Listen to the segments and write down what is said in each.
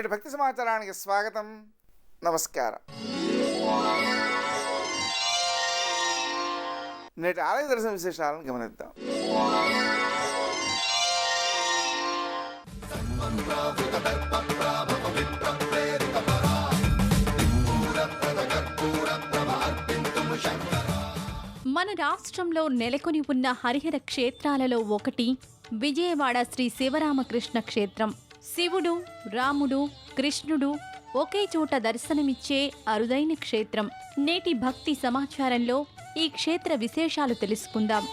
నేటి భక్తి సమాచారానికి స్వాగతం, నమస్కారం. నేటి ఆలయ దర్శన విశేషాలను గమనిద్దాం. మన రాష్ట్రంలో నెలకొని ఉన్న హరిహర క్షేత్రాలలో ఒకటి విజయవాడ శ్రీ శివరామకృష్ణ క్షేత్రం. శివుడు, రాముడు, కృష్ణుడు ఒకే చోట దర్శనమిచ్చే అరుదైన క్షేత్రం. నేటి భక్తి సమాచారంలో ఈ క్షేత్ర విశేషాలు తెలుసుకుందాం.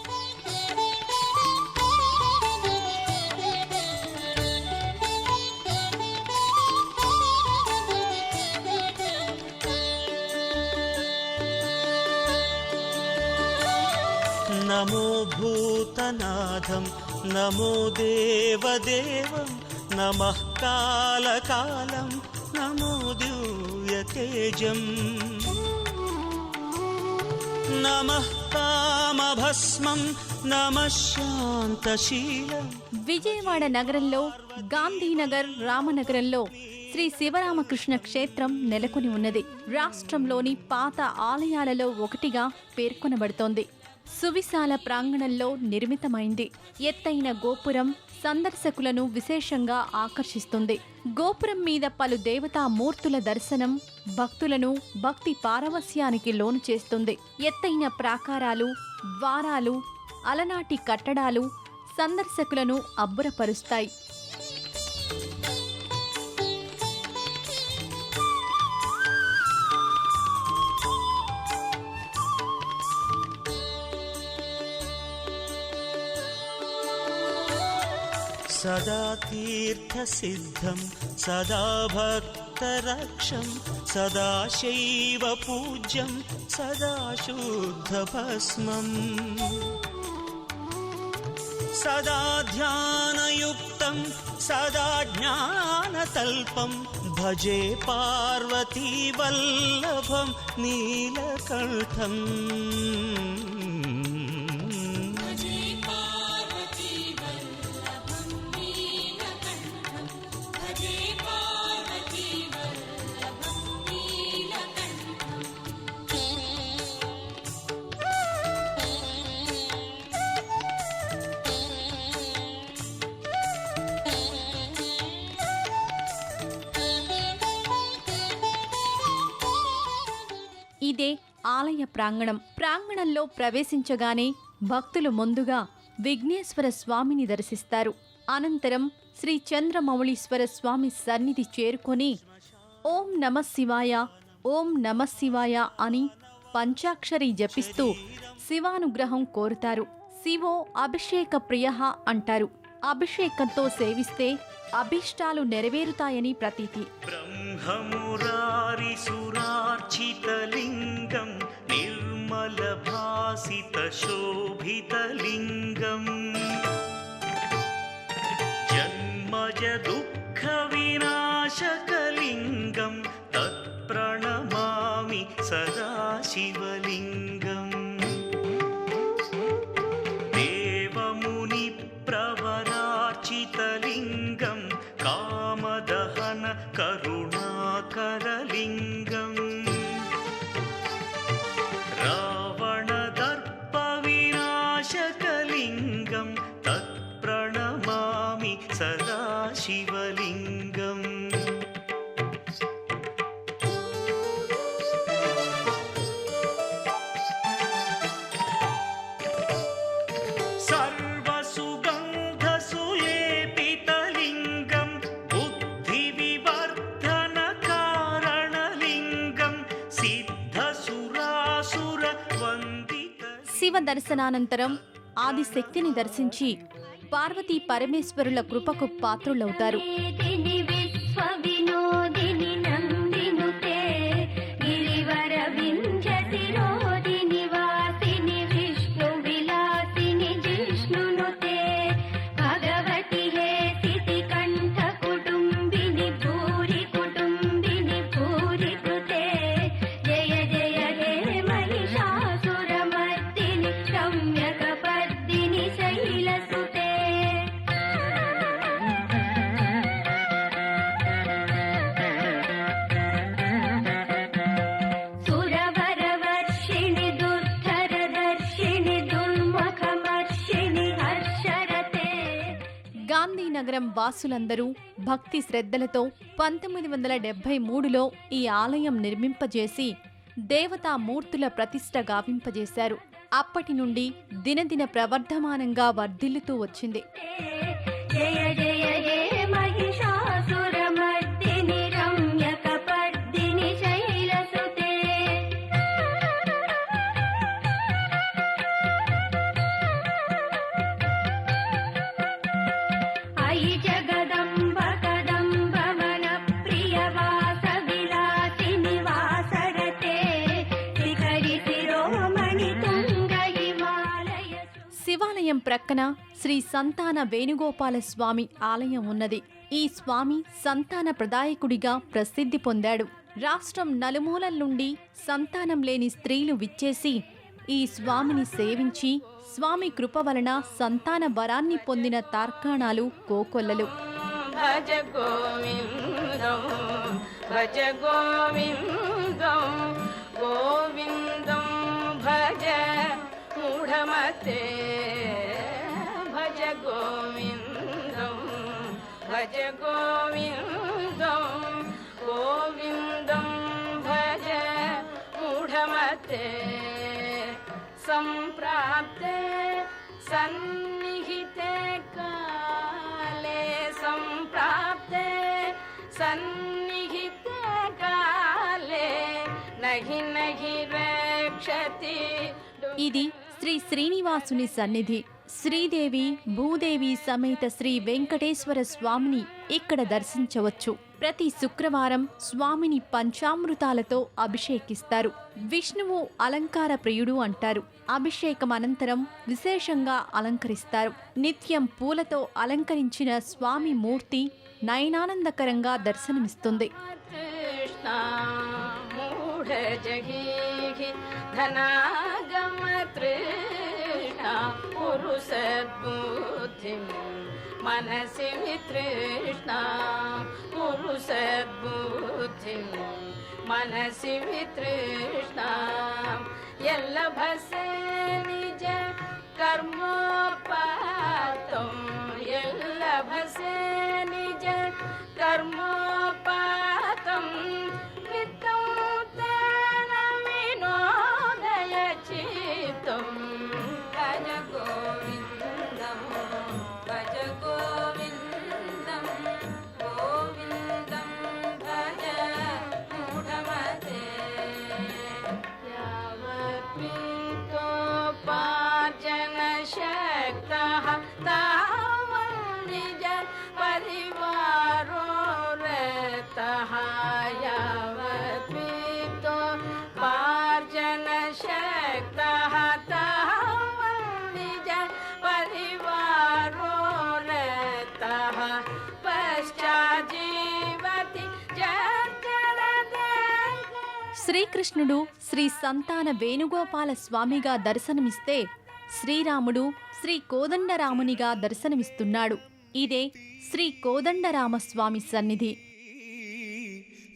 నమో భూతనాథం నమో దేవదేవం నమః కాలకాలం నమో దివ్యతేజం నమః కామభస్మం నమః శాంతశీలం. విజయవాడ నగరంలో గాంధీనగర్, రామనగరంలో శ్రీ శివరామకృష్ణ క్షేత్రం నెలకొని ఉన్నది. రాష్ట్రంలోని పాత ఆలయాలలో ఒకటిగా పేర్కొనబడుతోంది. సువిశాల ప్రాంగణంలో నిర్మితమైంది. ఎత్తైన గోపురం సందర్శకులను విశేషంగా ఆకర్షిస్తుంది. గోపురం మీద పలు దేవతా మూర్తుల దర్శనం భక్తులను భక్తి పారవస్యానికి లోను చేస్తుంది. ఎత్తైన ప్రాకారాలు, ద్వారాలు, అలనాటి కట్టడాలు సందర్శకులను అబ్బురపరుస్తాయి. సదా తీర్థసిద్ధం సదా భక్తరక్షం సదా శైవ పూజ్యం సదా శుద్ధభస్మం సదా ధ్యానయుక్తం సదా జ్ఞానతల్పం భజే పార్వతీ వల్లభం నీలకంఠం. ఇదే ఆలయ ప్రాంగణం. ప్రాంగణంలో ప్రవేశించగానే భక్తులు ముందుగా విఘ్నేశ్వర స్వామిని దర్శిస్తారు. అనంతరం శ్రీ చంద్రమౌళీశ్వర స్వామి సన్నిధి చేరుకొని ఓం నమః శివాయ, ఓం నమః శివాయ అని పంచాక్షరి జపిస్తూ శివానుగ్రహం కోరుతారు. శివో అభిషేక ప్రియః అంటారు. అభిషేకంతో సేవిస్తే అభీష్టాలు నెరవేరుతాయని ప్రతీతి. బ్రహ్మమురారి సురార్చితలింగం నిర్మల భాసిత శోభితలింగం జన్మజ దుఃఖ వినాశకలింగం తత్ప్రణమామి సదా శివలింగం. దేవముని ప్రవరార్చితలింగం కామదహన కరుణాకరలింగం రావణదర్ప వినాశకలింగం తత్ప్రణమామి సదా శివలింగం. శివ దర్శనానంతరం ఆదిశక్తిని దర్శించి పార్వతీ పరమేశ్వరుల కృపకు పాత్రులవుతారు. నగరం వాసులందరూ భక్తి శ్రద్ధలతో 1973లో ఈ ఆలయం నిర్మింపజేసి దేవతామూర్తుల ప్రతిష్ఠ గావింపజేశారు. అప్పటి నుండి దినదిన ప్రవర్ధమానంగా వర్ధిల్లుతూ వచ్చింది. జయ జయ జయ మహిషాసురమర్దిని రమ్యకపర్దిని శైలసుతే. అయి జగదంబ కదంబ వన ప్రియవాస విలాసిని వాసరతే శిఖరి శిరోమణి తుంగ హిమాలయ. శివాలయం ప్రక్కన శ్రీ సంతాన వేణుగోపాల స్వామి ఆలయం ఉన్నది. ఈ స్వామి సంతాన ప్రదాయకుడిగా ప్రసిద్ధి పొందాడు. రాష్ట్రం నలుమూలల నుండి సంతానం లేని స్త్రీలు విచ్చేసి ఈ స్వామిని సేవించి స్వామి కృప వలన సంతాన వరాన్ని పొందిన తార్కాణాలు కోకొల్లలు. భజ గోవిందం భజ గోవిందం గోవిందం భజ మూఢమతే. భజ గోవిందం భజ గోవిందం గోవిందం భజ మూఢమతే. సంప్రాప్తే సన్నిహితే కాలే సంప్రాప్తే సన్నిహితే కాలే నహి నహి రక్షతి. ఇది శ్రీ శ్రీనివాసుని సన్నిధి. శ్రీదేవి భూదేవి సమేత శ్రీ వెంకటేశ్వర స్వామిని ఇక్కడ దర్శించవచ్చు. ప్రతి శుక్రవారం స్వామిని పంచామృతాలతో అభిషేకిస్తారు. విష్ణువు అలంకార ప్రియుడు అంటారు. అభిషేకం అనంతరం విశేషంగా అలంకరిస్తారు. నిత్యం పూలతో అలంకరించిన స్వామి మూర్తి నయనానందకరంగా దర్శనమిస్తుంది. పురుషద్బుద్ధిం మనసి వితృష్ణ పురుషద్బుద్ధిం మనసి వితృష్ణ. ఎల్లభసే నిజ కర్మోపాతం ఎల్లభసే నిజ కర్మోపాతం విత్తం తేన వినోదయ చిత్తం. భజ గోవిందం భజ గోవిందం గోవిందం భజ మూఢమతే. యావత్ప్రీతోపార్జన శక్తః తావత్ నిజ పరివారో రతః. యావత్ప్రీతోపార్జన శక్తః తావత్ నిజ పరివారో రతః. పశ్చాజ్జీవతి జఠరదే. శ్రీకృష్ణుడు శ్రీ సంతాన వేణుగోపాల స్వామిగా దర్శనమిస్తే శ్రీరాముడు శ్రీ కోదండరామునిగా దర్శనమిస్తున్నాడు. ఇదే శ్రీ కోదండరామస్వామి సన్నిధి.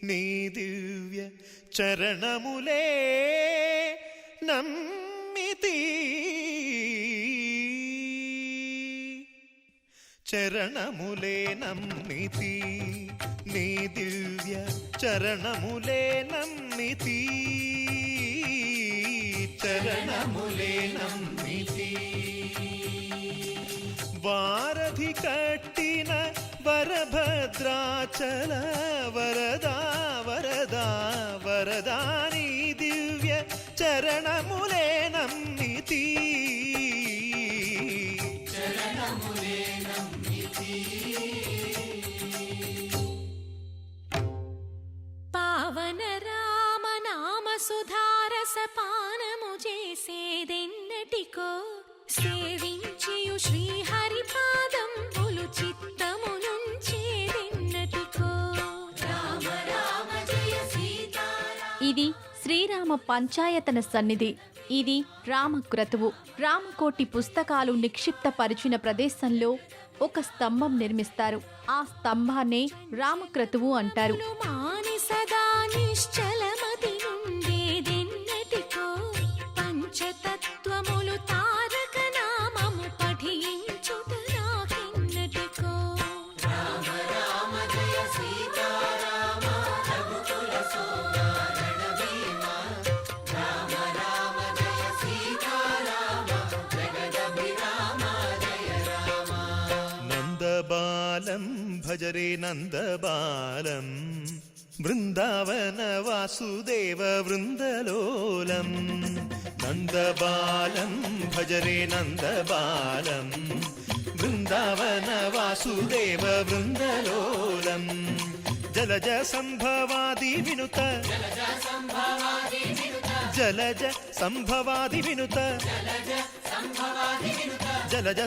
నీ దివ్య చరణములే నమ్మితి చరణములే నమ్మితి నీ దివ్య చరణములే నమ్మితి చరణములే నమ్మితి. వారధి కట్టిన వరభద్రాచల వరదా వరదా వరదా నీ దివ్య చరణములే నమ్మితి చరణములే నమ్మితి. పావన రామ నామ సుధారస పానము చేసేదెన్నటికో సేవించియు శ్రీహరి పాదంబులు చిత్తమునుంచేదెన్నటికో. రామ రామ జయ సీతారామ. ఇది శ్రీరామ పంచాయతన సన్నిధి. ఇది రామక్రతువు. రామకోటి పుస్తకాలు నిక్షిప్తపరిచిన ప్రదేశంలో ఒక స్తంభం నిర్మిస్తారు. ఆ స్తంభాన్నే రామక్రతువు అంటారు. మాని సదా నిశ్చలమతి నుండేదెన్నటికో పంచతత్వములు తారక నామము పఠించుట నాకెన్నటికో. భజరే నందబాలం బృందావన వాసుదేవ వృందలోలం నందబాలం భజరే నందబాలం బృందావన వాసుదేవ వృందలోలం జలజ సంభవాది వినుత జలజ సంభవాది వినుత జలజ సంభవాది వినుత జలజ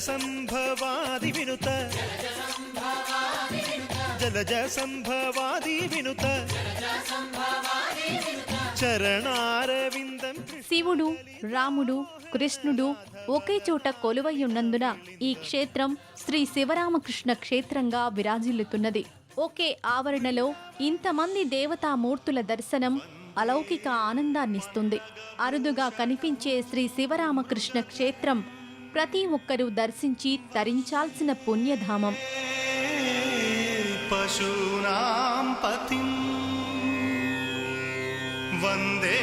సంభవాది వినుత చరణారవిందం. శివుడు రాముడు కృష్ణుడు ఒకే చోట కొలువై ఉన్నందున ఈ క్షేత్రం శ్రీ శివరామకృష్ణ క్షేత్రంగా విరాజిల్లుతున్నది. ఒకే ఆవరణలో ఇంతమంది దేవతామూర్తుల దర్శనం అలౌకిక ఆనందాన్నిస్తుంది. అరుదుగా కనిపించే శ్రీ శివరామకృష్ణ క్షేత్రం ప్రతి ఒక్కరూ దర్శించి తరించాల్సిన పుణ్యధామం. పశూనాం పతిం వందే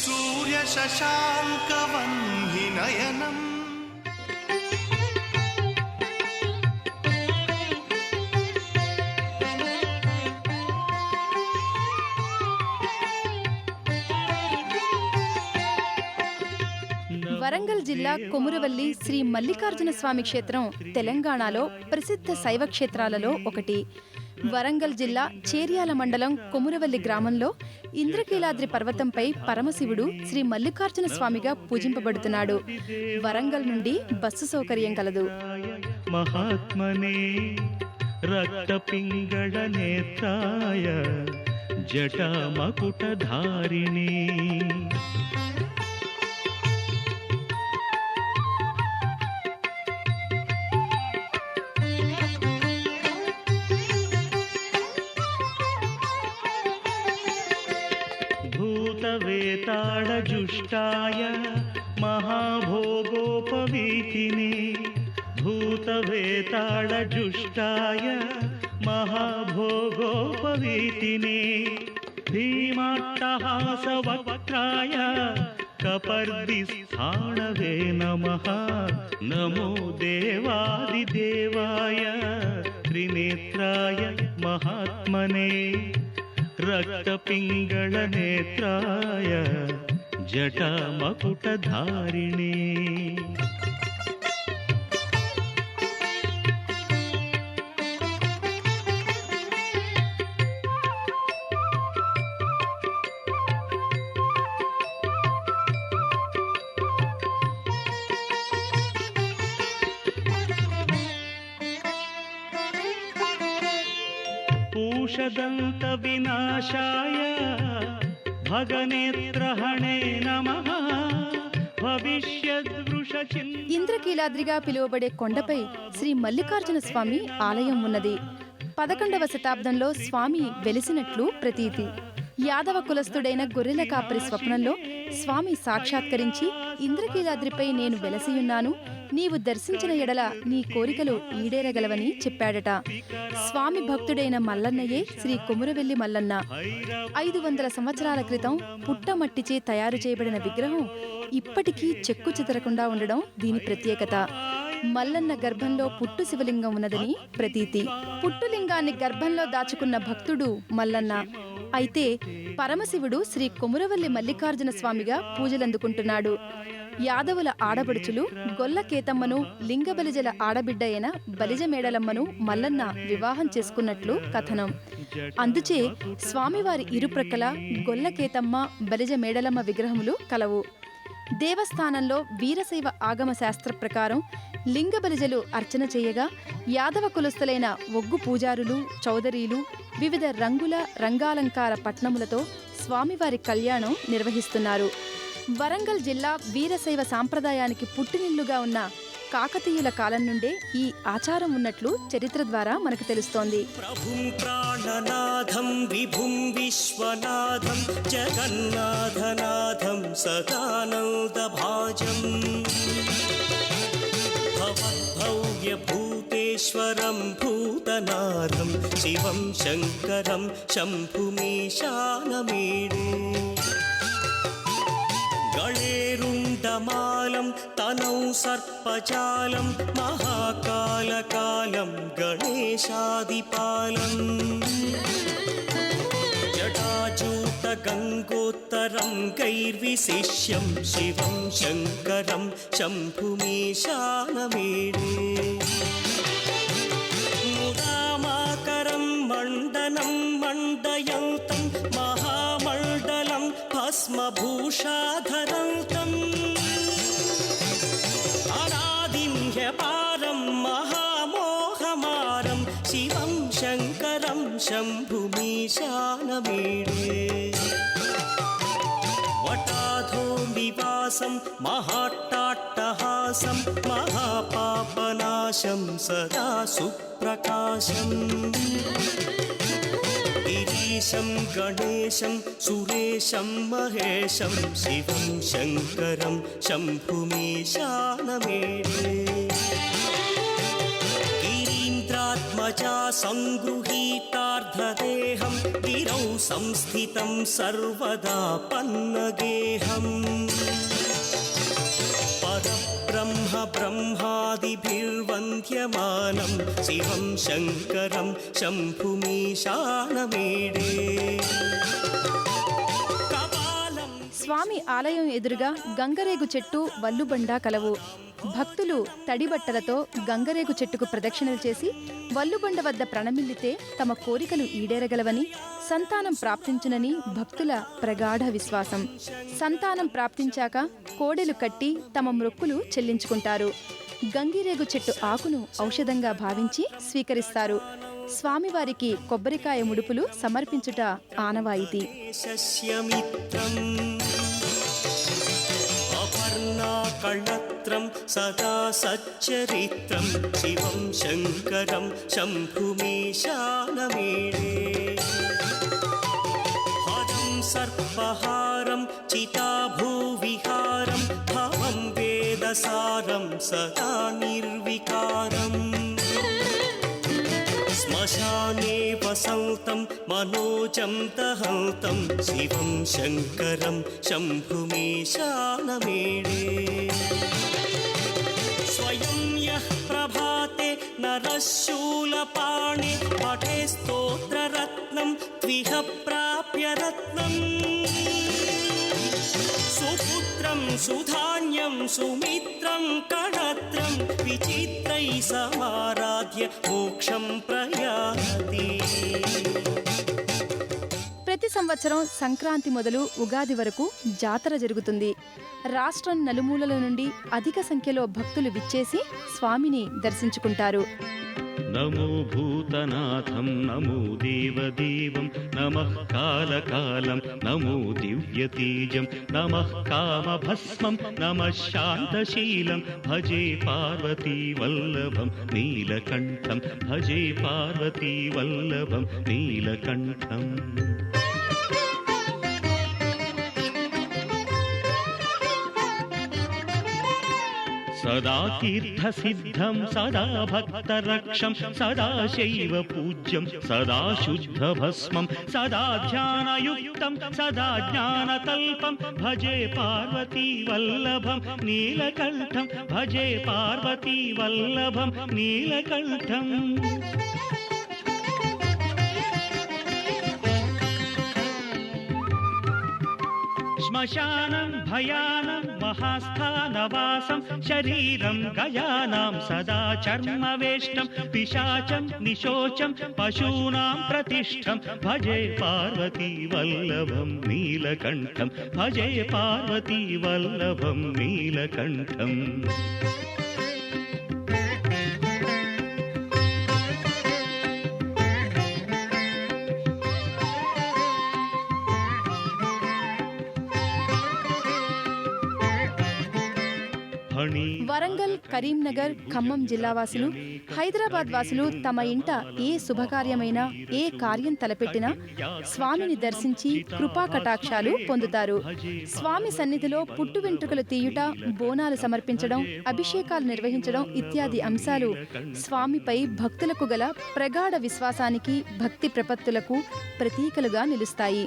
సూర్య శశాంక వన్హి నయనం. వరంగల్ జిల్లా కొమురవల్లి శ్రీ మల్లికార్జున స్వామి క్షేత్రం తెలంగాణలో ప్రసిద్ధ శైవ క్షేత్రాలలో ఒకటి. వరంగల్ జిల్లా చేర్యాల మండలం కొమురవల్లి గ్రామంలో ఇంద్రకీలాద్రి పర్వతంపై పరమశివుడు శ్రీ మల్లికార్జున స్వామిగా పూజింపబడుతున్నాడు. వరంగల్ నుండి బస్సు సౌకర్యం కలదు. మహాత్మనే రక్తపింగళ నేత్రాయ జటామకుటధారిణే. భూతవేతాళజుష్టాయ మహాభోగోపవీతినే. భూతవేతాళజుష్టాయ మహాభోగోపవీతినే. భీమాట్టహాసవక్త్రాయ కపర్దిస్థాణవే నమః. నమో దేవాదిదేవాయ త్రినేత్రాయ మహాత్మనే రక్తపింగళ నేత్రాయ జటామకుటధారిణే. పూషదంత వినాశాయ భగనేత్రహణే నమః. భవిష్యద్వృషచిన్. ఇంద్రకీలాద్రిగా పిలువబడే కొండపై శ్రీ మల్లికార్జున స్వామి ఆలయం ఉన్నది. 11వ శతాబ్దంలో స్వామి వెలిసినట్లు ప్రతీతి. యాదవ కులస్థుడైన గొర్రెల కాపరి స్వప్నంలో స్వామి సాక్షాత్కరించి ఇంద్రకీలాద్రిపై నేను వెలసియున్నాను, నీవు దర్శించిన ఎడల నీ కోరికలు ఈడేరగలవని చెప్పాడట. స్వామి భక్తుడైన మల్లన్నయే శ్రీ కొమురవెల్లి మల్లన్న. 500 సంవత్సరాల క్రితం పుట్టమట్టిచే తయారు చేయబడిన విగ్రహం ఇప్పటికీ చెక్కు చెదరకుండా ఉండడం దీని ప్రత్యేకత. మల్లన్న గర్భంలో పుట్టు శివలింగం ఉన్నదని ప్రతీతి. పుట్టులింగాన్ని గర్భంలో దాచుకున్న భక్తుడు మల్లన్న. అయితే పరమశివుడు శ్రీ కొమురవల్లి మల్లికార్జున స్వామిగా పూజలందుకుంటున్నాడు. యాదవుల ఆడబడుచులు గొల్ల కేతమ్మను లింగబలిజల ఆడబిడ్డ అయిన బలిజ మేడలమ్మను మల్లన్న వివాహం చేసుకున్నట్లు కథనం. అందుచే స్వామివారి ఇరుప్రక్కల గొల్ల కేతమ్మ బలిజ మేడలమ్మ విగ్రహములు కలవు. దేవస్థానంలో వీరశైవ ఆగమ శాస్త్ర ప్రకారం లింగబలిజలు అర్చన చేయగా, యాదవ కులస్తులైన ఒగ్గు పూజారులు చౌదరీలు వివిధ రంగుల రంగాలంకార పట్నములతో స్వామివారి కళ్యాణం నిర్వహిస్తున్నారు. వరంగల్ జిల్లా వీరశైవ సాంప్రదాయానికి పుట్టినిల్లుగా ఉన్న కాకతీయుల కాలం నుండే ఈ ఆచారం ఉన్నట్లు చరిత్ర ద్వారా మనకు తెలుస్తోంది. ప్రభుం ప్రాణనాథం విభుం విశ్వనాథం జగన్నాథనాథం సదానందభాజం భవద్భవ్య భూతేశ్వరం భూతనాథం శివం శంకరం శంభుమీశానమీడే గళేరుండ गजमालं तनौ सर्पजालं महाकालकालं गणेशादिपालम् जटाजूटगङ्गोत्तरं गैर्विशिष्यं शिवं शङ्करं शम्भुमीशानमीडे मुदामाकरं मण्डनं मण्डयन्तं महामण्डलं भस्मभूषाधरन्तम् अनादिं ह्यपारं महामोहमारं शिवं शङ्करं शम्भुमीशानमीडे वटाधो निवासं महाट्टाट्टहासं महापापनाशं सदा सुप्रकाशम् गिरीशं गणेशं सुरेशं महेशं शिवं शङ्करं शम्भुमीशानमीडे गिरीन्द्रात्मजा सङ्गृहीतार्धदेहं गिरौ संस्थितं सर्वदा पन्नगेहम् परब्रह्म ब्रह्मादिभिर्वन्द्यमानं शिवं शङ्करं शम्भुमीशानमीडे స్వామి ఆలయం ఎదురుగా గంగరేగు చెట్టు వల్లుబండ కలవు. భక్తులు తడిబట్టలతో గంగరేగు చెట్టుకు ప్రదక్షిణలు చేసి వల్లుబండ వద్ద ప్రణమిల్లితే తమ కోరికలు ఈడేరగలవని, సంతానం ప్రాప్తించునని భక్తుల ప్రగాఢ విశ్వాసం. సంతానం ప్రాప్తించాక కోడెలు కట్టి తమ మొక్కులు చెల్లించుకుంటారు. గంగిరేగు చెట్టు ఆకును ఔషధంగా భావించి స్వీకరిస్తారు. స్వామివారికి కొబ్బరికాయ ముడుపులు సమర్పించుట ఆనవాయితీ. అపర్ణాకళత్రం సదా సచ్చరిత్రం శివం శంకరం శంభుమీశానమీడే హరం సర్పహారం చితాభూవిహారం భవం వేదసారం సదా నిర్వికారం శ్మశానే వసంతం మనోజం దహంతం శివం శంకరం శంభుమీశానమీడే స్వయం యః ప్రభాతే నరశూలపాణి పఠే స్తోత్రరత్నం త్విహ ప్రాప్య రత్నం సుపుత్రం సుధాన్యం సుమిత్రం కళత్రం విచిత్రై సమారాధ్య మోక్షం ప్రయాతి. ప్రతి సంవత్సరం సంక్రాంతి మొదలు ఉగాది వరకు జాతర జరుగుతుంది. రాష్ట్రం నలుమూలల నుండి అధిక సంఖ్యలో భక్తులు విచ్చేసి స్వామిని దర్శించుకుంటారు. నమో భూతనాథం నమో దేవదేవం నమః కాలకాలం నమో దివ్యతేజం నమః కామభస్మం నమః శాంతశీలం భజే పార్వతీ వల్లభం నీలకంఠం భజే పార్వతీ వల్లభం నీలకంఠం. సదా తీర్థసిద్ధం సదా భక్తరక్షం సదా శైవ పూజ్యం సదా శుద్ధభస్మం సదా ధ్యానయుక్తం సదా జ్ఞానతల్పం భజే పార్వతీ వల్లభం నీలకంఠం భజే పార్వతీ వల్లభం నీలకంఠం. శ్మశానం భయానం మహాస్థానవాసం శరీరం గయానాం సదా చర్మవేష్టం పిశాచం నిశోచం పశూనాం ప్రతిష్టం భజే పార్వతీ వల్లభం నీలకంఠం భజే పార్వతీ వల్లభం నీలకంఠం. వరంగల్, కరీంనగర్, ఖమ్మం జిల్లావాసులు, హైదరాబాద్ వాసులు తమ ఇంట ఏ శుభకార్యమైనా ఏ కార్యం తలపెట్టినా స్వామిని దర్శించి కృపా కటాక్షాలు పొందుతారు. స్వామి సన్నిధిలో పుట్టు వెంట్రుకలు తీయుట, బోనాలు సమర్పించడం, అభిషేకాలు నిర్వహించడం ఇత్యాది అంశాలు స్వామిపై భక్తులకు గల ప్రగాఢ విశ్వాసానికి, భక్తి ప్రపత్తులకు ప్రతీకలుగా నిలుస్తాయి.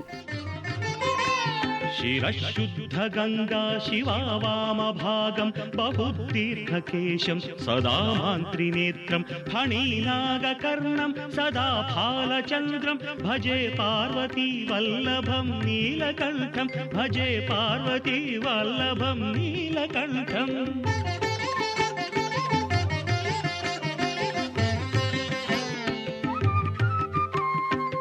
शिरशुद्धगङ्गा शिवा वामभागं बहुतीर्थकेशं सदा मान्त्रिनेत्रं फणीनागकर्णं सदा फालचन्द्रं भजे पार्वती वल्लभं नीलकण्ठं भजे पार्वती वल्लभं नीलकण्ठम्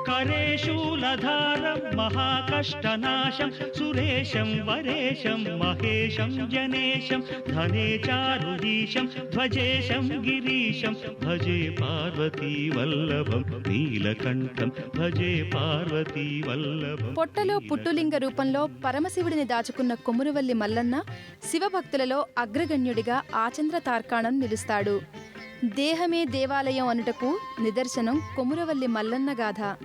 करेशूलधारं महाकष्टनाशं सुरेशं वरेशं महेशं जनेशं धने चारुदीशं ध्वजेशं गिरीशं भजे पार्वती वल्लभं नीलकण्ठं भजे पार्वती वल्लभं. పొట్టలో పుట్టులింగ రూపంలో పరమశివుడిని దాచుకున్న కొమురువల్లి మల్లన్న శివభక్తులలో అగ్రగణ్యుడిగా ఆచంద్ర తార్కాణం నిలుస్తాడు. దేహమే దేవాలయం అనుటకు నిదర్శనం కొమురవల్లి మల్లన్న గాథ.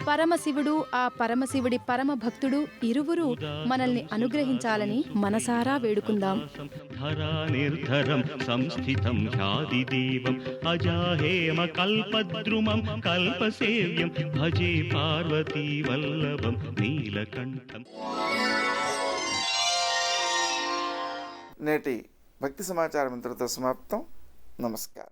పరమశివుడు ఆ పరమశివుడి పరమ భక్తుడు ఇరువురు మనల్ని అనుగ్రహించాలని మనసారా వేడుకుందాం. धरा निर्धरं संस्थितं ह्यादिदेवम् अजाहेम कल्पद्रुमं कल्पसेव्यं भजे पार्वती वल्लभं नीलकण्ठम्. నేటి భక్తి సమాచారం ఇంతటితో సమాప్తం. నమస్కారం.